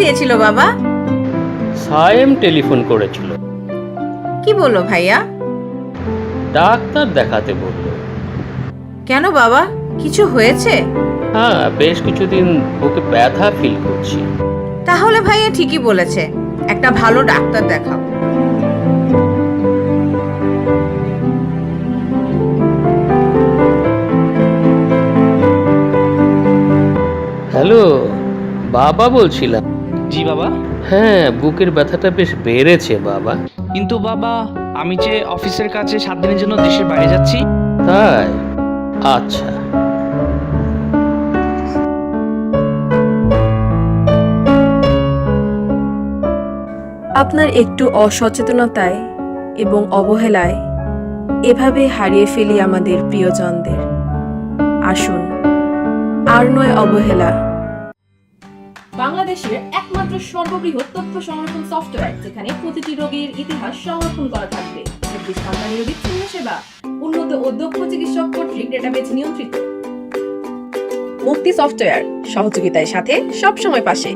দিয়েছিল বাবা? সায়েম টেলিফোন করেছিল। কি বললো ভাইয়া? ডাক্তার দেখাতে বলল। কেন বাবা, কিছু হয়েছে? হ্যাঁ, বেশ কিছুদিন ওকে ব্যথা ফিল করছি। তাহলে ভাইয়া ঠিকই বলেছে, একটা ভালো ডাক্তার দেখাও। হ্যালো, বাবা বলছিলাম। জি বাবা। হ্যাঁ, বুকের ব্যথাটা বেশ বেড়েছে বাবা। কিন্তু বাবা, আমি যে অফিসের কাছে 7 দিনের জন্য দেশের বাইরে যাচ্ছি। তাই? আচ্ছা। আপনার একটু অসচেতনতায় এবং অবহেলায় এভাবে হারিয়ে ফেলি আমাদের প্রিয়জনদের। আসুন, আর নয় অবহেলা। বাংলাদেশের একমাত্র সর্ববৃহৎ তথ্য সংরক্ষণ সফটওয়্যার, যেখানে প্রতিটি রোগীর ইতিহাস সংরক্ষণ করা থাকবে। নির্দিষ্ট কোম্পানির বিচ্ছিন্ন সেবা, উন্নত ও দক্ষ চিকিৎসক কর্তৃক ডেটাবেজ নিয়ন্ত্রিত। মুক্তি সফটওয়্যার, সহযোগিতার সাথে সবসময় পাশে।